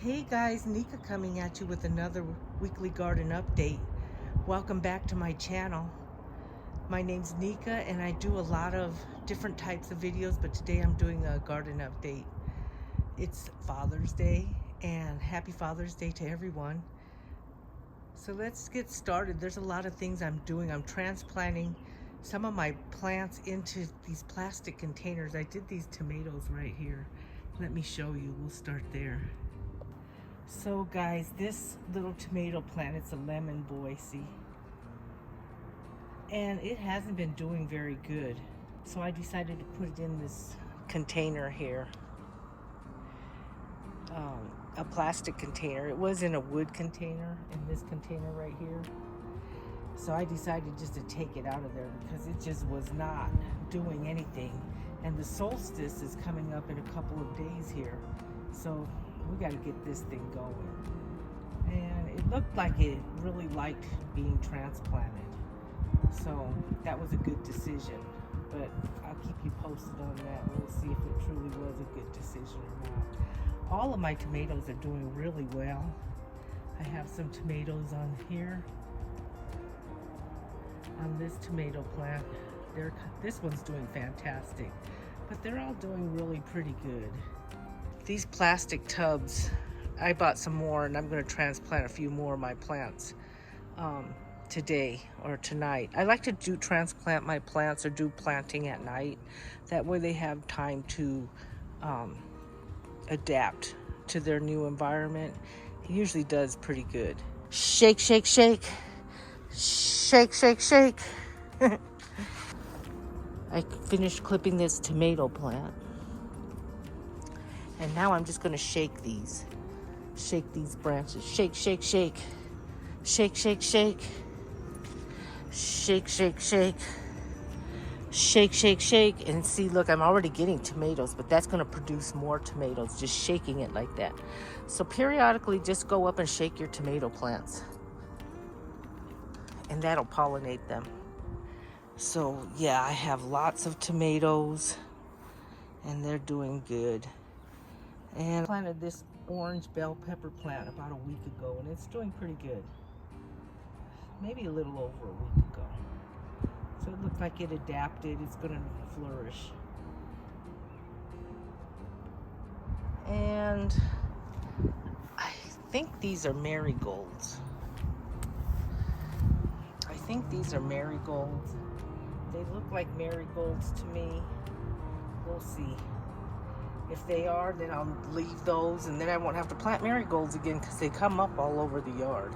Hey guys, Nika coming at you with another weekly garden update. Welcome back to my channel. My name's Nika and I do a lot of different types of videos, but today I'm doing a garden update. It's Father's Day and happy Father's Day to everyone. So let's get started. There's a lot of things I'm doing. I'm transplanting some of my plants into these plastic containers. I did these tomatoes right here. Let me show you. We'll start there. So guys, this little tomato plant, it's a lemon boy, see? And it hasn't been doing very good. So I decided to put it in this container here. A plastic container. It was in a wood container, in this container right here. So I decided just to take it out of there because it just was not doing anything. And the solstice is coming up in a couple of days here. So we got to get this thing going. And it looked like it really liked being transplanted. So that was a good decision. But I'll keep you posted on that. We'll see if it truly was a good decision or not. All of my tomatoes are doing really well. I have some tomatoes on here. On this tomato plant. This one's doing fantastic. But they're all doing really pretty good. These plastic tubs, I bought some more and I'm going to transplant a few more of my plants today or tonight. I like to transplant my plants or do planting at night. That way they have time to adapt to their new environment. It usually does pretty good. Shake, shake, shake. Shake, shake, shake. I finished clipping this tomato plant. And now I'm just going to shake these. Shake these branches. Shake, shake, shake. Shake, shake, shake. Shake, shake, shake. Shake, shake, shake. And see, look, I'm already getting tomatoes, but that's going to produce more tomatoes, just shaking it like that. So periodically, just go up and shake your tomato plants. And that'll pollinate them. So, yeah, I have lots of tomatoes, and they're doing good. And I planted this orange bell pepper plant about a week ago, and it's doing pretty good. Maybe a little over a week ago. So it looks like it adapted. It's going to flourish. And I think these are marigolds. I think these are marigolds. They look like marigolds to me. We'll see. If they are, then I'll leave those, and then I won't have to plant marigolds again because they come up all over the yard.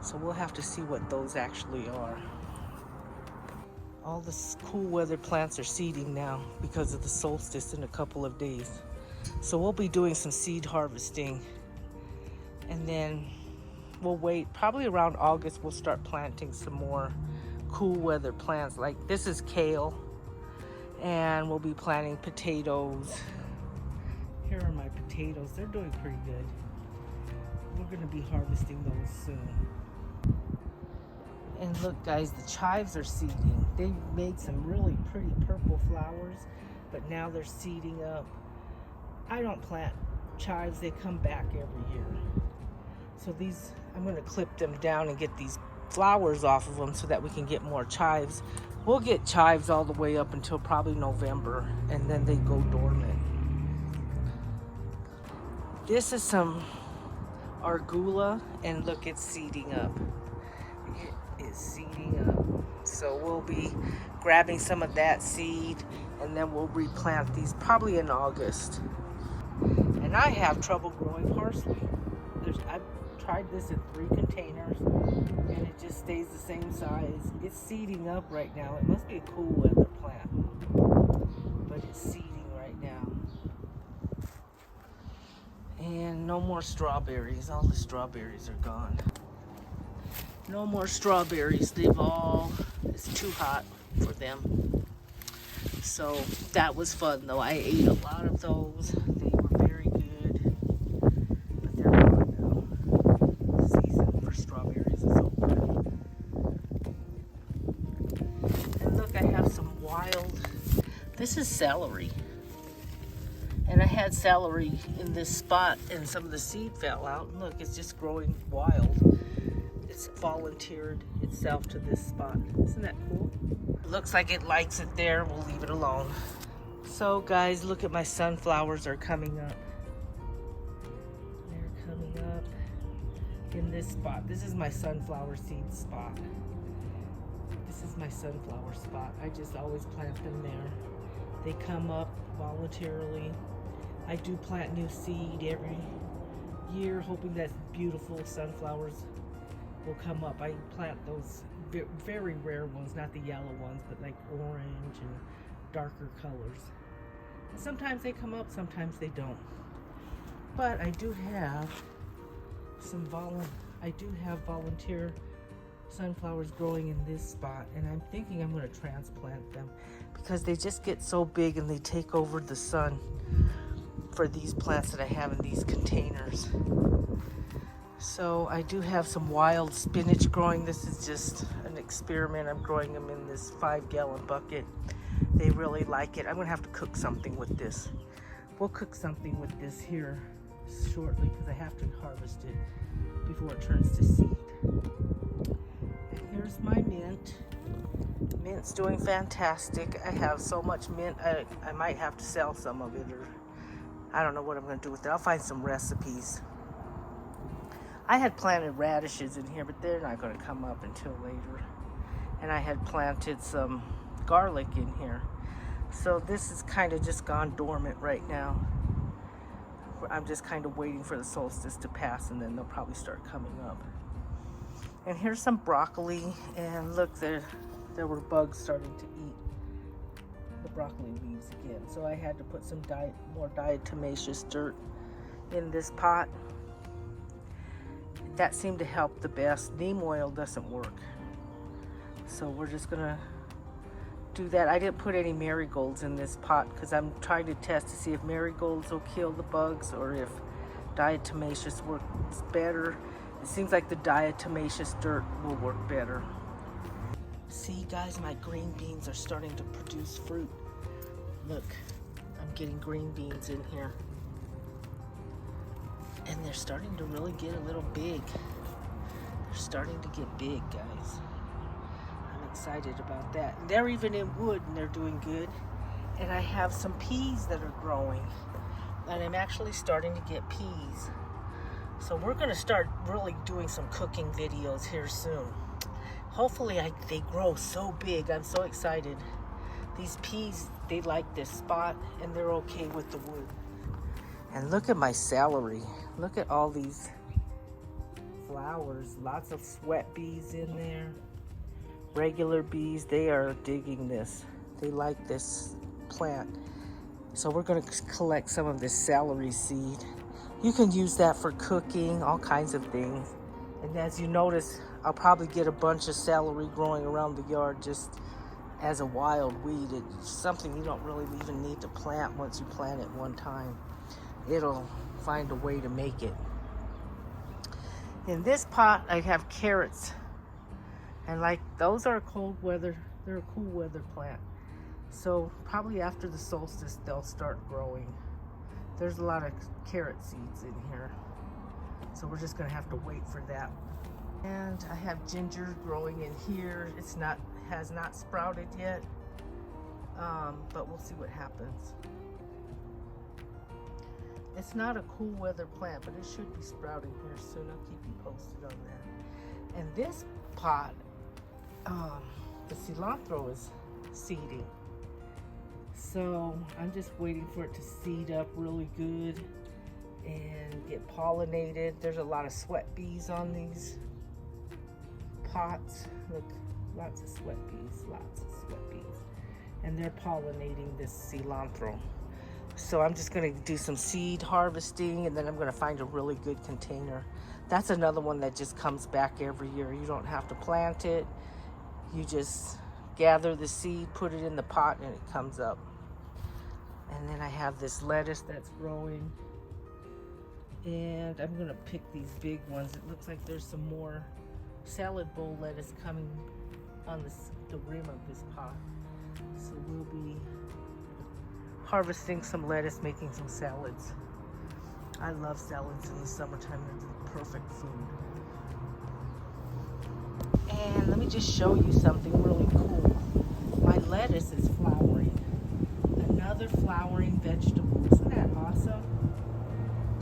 So we'll have to see what those actually are. All the cool weather plants are seeding now because of the solstice in a couple of days. So we'll be doing some seed harvesting. And then we'll wait, probably around August, we'll start planting some more cool weather plants. Like this is kale. And we'll be planting potatoes. Here are my potatoes. They're doing pretty good. We're going to be harvesting those soon. And look guys, the chives are seeding. They made some really pretty purple flowers, but now they're seeding up. I don't plant chives. They come back every year. So these, I'm going to clip them down and get these flowers off of them so that we can get more chives. We'll get chives all the way up until probably November, and then they go dormant. This is some arugula, and look, it's seeding up. It is seeding up. So we'll be grabbing some of that seed, and then we'll replant these probably in August. And I have trouble growing parsley. I've tried this in 3 containers, and it just stays the same size. It's seeding up right now. It must be a cool weather plant, but it's seeding right now. And no more strawberries. All the strawberries are gone. No more strawberries. It's too hot for them. So that was fun though. I ate a lot of those. They were very good. But they're gone now. The season for strawberries is over. And look, I have some wild, this is celery. And I had celery in this spot and some of the seed fell out. Look, it's just growing wild. It's volunteered itself to this spot. Isn't that cool? It looks like it likes it there. We'll leave it alone. So guys, look at my sunflowers are coming up. They're coming up in this spot. This is my sunflower seed spot. This is my sunflower spot. I just always plant them there. They come up voluntarily. I do plant new seed every year, hoping that beautiful sunflowers will come up. I plant those very rare ones, not the yellow ones, but like orange and darker colors. And sometimes they come up, sometimes they don't. But I do have some volunteer sunflowers growing in this spot, and I'm thinking I'm going to transplant them because they just get so big and they take over the sun for these plants that I have in these containers. So I do have some wild spinach growing. This is just an experiment. I'm growing them in this 5-gallon bucket. They really like it. I'm going to have to cook something with this. We'll cook something with this here shortly because I have to harvest it before it turns to seed. And here's my mint. Mint's doing fantastic. I have so much mint, I might have to sell some of it, or I don't know what I'm going to do with it. I'll find some recipes. I had planted radishes in here, but they're not going to come up until later. And I had planted some garlic in here. So this is kind of just gone dormant right now. I'm just kind of waiting for the solstice to pass, and then they'll probably start coming up. And here's some broccoli, and look, there were bugs starting to eat the broccoli leaves again. So I had to put some more diatomaceous dirt in this pot. That seemed to help the best. Neem oil doesn't work. So we're just gonna do that. I didn't put any marigolds in this pot because I'm trying to test to see if marigolds will kill the bugs or if diatomaceous works better. It seems like the diatomaceous dirt will work better. See guys, my green beans are starting to produce fruit. Look, I'm getting green beans in here. And they're starting to really get a little big. They're starting to get big, guys. I'm excited about that. And they're even in wood and they're doing good. And I have some peas that are growing. And I'm actually starting to get peas. So we're gonna start really doing some cooking videos here soon. Hopefully they grow so big. I'm so excited. These peas, they like this spot and they're okay with the wood. And look at my celery. Look at all these flowers. Lots of sweat bees in there. Regular bees, they are digging this. They like this plant. So we're going to collect some of this celery seed. You can use that for cooking, all kinds of things. And as you notice, I'll probably get a bunch of celery growing around the yard just as a wild weed. It's something you don't really even need to plant once you plant it one time. It'll find a way to make it. In this pot, I have carrots. And like those are cold weather, they're a cool weather plant. So probably after the solstice, they'll start growing. There's a lot of carrot seeds in here. So we're just gonna have to wait for that. And I have ginger growing in here. Has not sprouted yet, but we'll see what happens. It's not a cool weather plant, but it should be sprouting here soon. I'll keep you posted on that. And this pot, the cilantro is seeding. So I'm just waiting for it to seed up really good and get pollinated. There's a lot of sweat bees on these pots. Look, lots of sweat bees, and they're pollinating this cilantro. So I'm just gonna do some seed harvesting, and then I'm gonna find a really good container. That's another one that just comes back every year. You don't have to plant it. You just gather the seed, put it in the pot, and it comes up. And then I have this lettuce that's growing. And I'm gonna pick these big ones. It looks like there's some more salad bowl lettuce coming on the rim of this pot. So we'll be harvesting some lettuce, making some salads. I love salads in the summertime. They're the perfect food. And let me just show you something really cool. My lettuce is flowering. Another flowering vegetable. Isn't that awesome?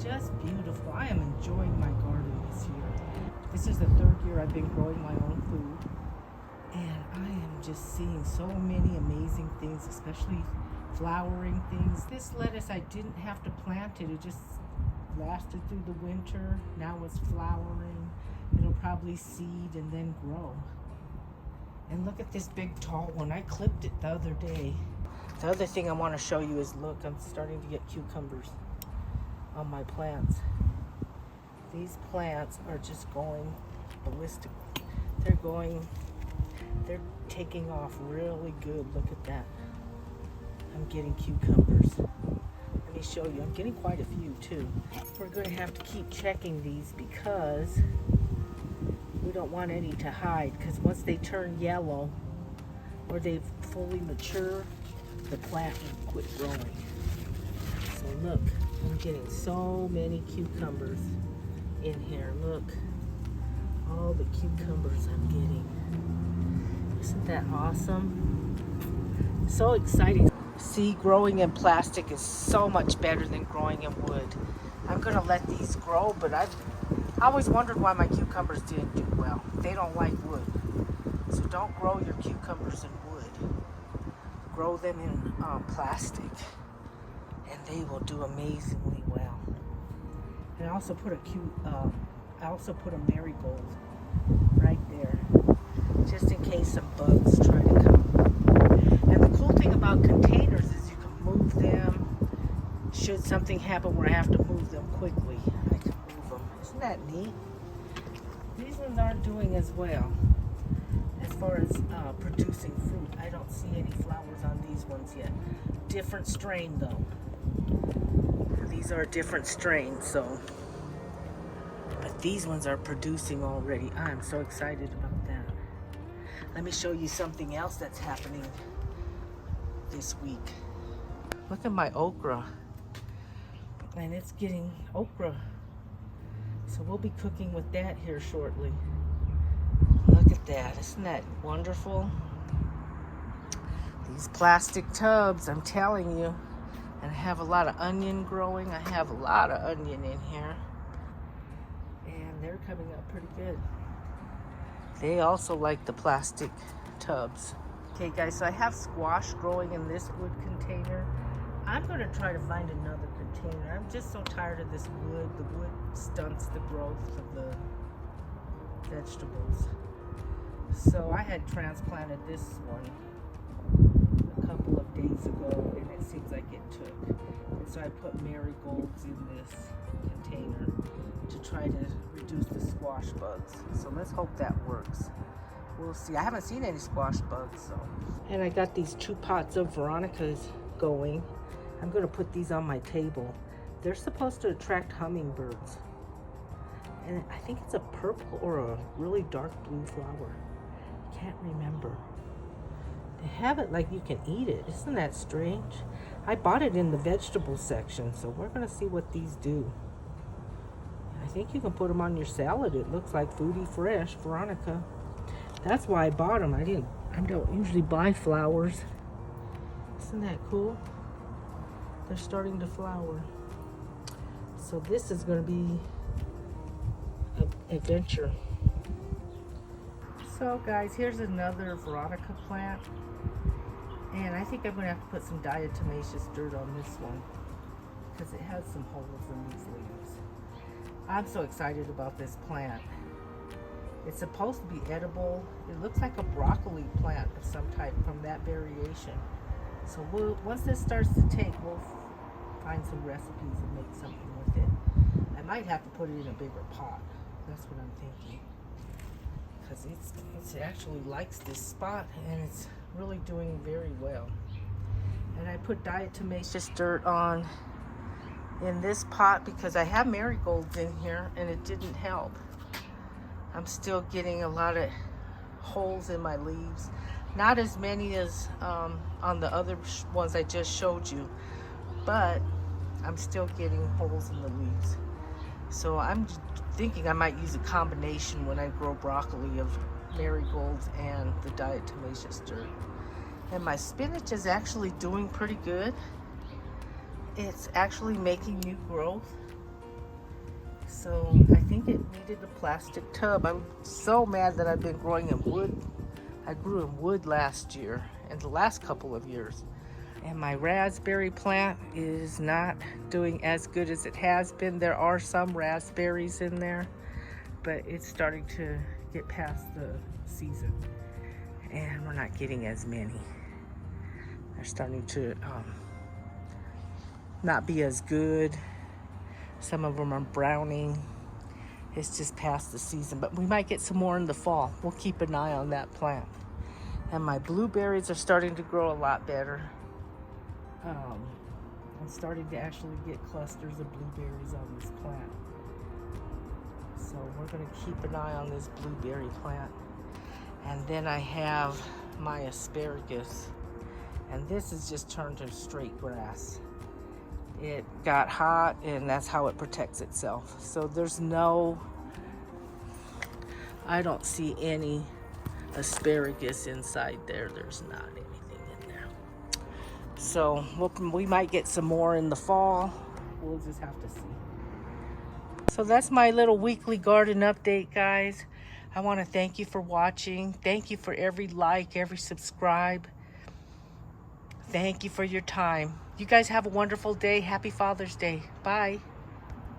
Just beautiful. I am enjoying my garden this year. This is the third year I've been growing my own food. And I am just seeing so many amazing things, especially flowering things. This lettuce, I didn't have to plant it. It just lasted through the winter. Now it's flowering. It'll probably seed and then grow. And look at this big tall one. I clipped it the other day. The other thing I want to show you is, look, I'm starting to get cucumbers on my plants. These plants are just going ballistic. They're taking off really good. Look at that. I'm getting cucumbers. Let me show you. I'm getting quite a few too. We're going to have to keep checking these because we don't want any to hide, because once they turn yellow or they fully mature, the plant will quit growing. So look, I'm getting so many cucumbers in here. Look, all the cucumbers I'm getting. Isn't that awesome? So exciting. See, growing in plastic is so much better than growing in wood. I'm gonna let these grow, but I always wondered why my cucumbers didn't do well. They don't like wood. So don't grow your cucumbers in wood. Grow them in plastic, and they will do amazingly well. And I also put a marigold right there, just in case some bugs try to come. And the cool thing about containers is you can move them. Should something happen where I have to move them quickly, I can move them. Isn't that neat? These ones aren't doing as well as far as producing fruit. I don't see any flowers on these ones yet. Different strain though. These are different strains, so. But these ones are producing already. I'm so excited about that. Let me show you something else that's happening this week. Look at my okra. And it's getting okra. So we'll be cooking with that here shortly. Look at that. Isn't that wonderful? These plastic tubs, I'm telling you. And I have a lot of onion growing. I have a lot of onion in here. And they're coming up pretty good. They also like the plastic tubs. Okay guys, so I have squash growing in this wood container. I'm gonna try to find another container. I'm just so tired of this wood. The wood stunts the growth of the vegetables. So I had transplanted this one a couple of days ago, and it seems like it took. And so I put marigolds in this container to try to reduce the squash bugs. So let's hope that works. We'll see. I haven't seen any squash bugs, so. And I got these 2 pots of Veronicas going. I'm going to put these on my table. They're supposed to attract hummingbirds. And I think it's a purple or a really dark blue flower. Can't remember. They have it like you can eat it. Isn't that strange? I bought it in the vegetable section, so we're going to see what these do. I think you can put them on your salad. It looks like Foodie Fresh, Veronica. That's why I bought them. I don't usually buy flowers. Isn't that cool? They're starting to flower. So this is going to be an adventure. So guys, here's another Veronica plant. And I think I'm going to have to put some diatomaceous dirt on this one, because it has some holes in these leaves. I'm so excited about this plant. It's supposed to be edible. It looks like a broccoli plant of some type from that variation. So once this starts to take, we'll find some recipes and make something with it. I might have to put it in a bigger pot. That's what I'm thinking. Because it actually likes this spot, and it's really doing very well. And I put diatomaceous dirt on in this pot because I have marigolds in here and it didn't help. I'm still getting a lot of holes in my leaves. Not as many as on the other ones I just showed you, but I'm still getting holes in the leaves. So I'm thinking I might use a combination when I grow broccoli of marigolds and the diatomaceous dirt. And my spinach is actually doing pretty good. It's actually making new growth. So I think it needed a plastic tub. I'm so mad that I've been growing in wood. I grew in wood last year and the last couple of years. And my raspberry plant is not doing as good as it has been. There are some raspberries in there, but it's starting to get past the season. And we're not getting as many. They're starting to not be as good. Some of them are browning. It's just past the season, but we might get some more in the fall. We'll keep an eye on that plant. And my blueberries are starting to grow a lot better. I'm starting to actually get clusters of blueberries on this plant. So we're going to keep an eye on this blueberry plant. And then I have my asparagus. And this has just turned to straight grass. It got hot and that's how it protects itself. So there's I don't see any asparagus inside there. There's not anything in there. So we might get some more in the fall. We'll just have to see. So that's my little weekly garden update, guys. I want to thank you for watching. Thank you for every like, every subscribe. Thank you for your time. You guys have a wonderful day. Happy Father's Day. Bye.